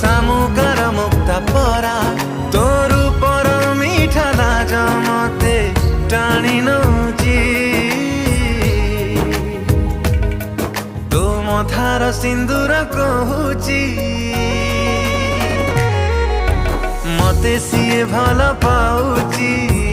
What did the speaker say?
शामुकार मुक्ता परा तोर पर मीठा लाज मते टाणी नौची तो मथार सिंदूर कहूची मते सीए भल पाउची।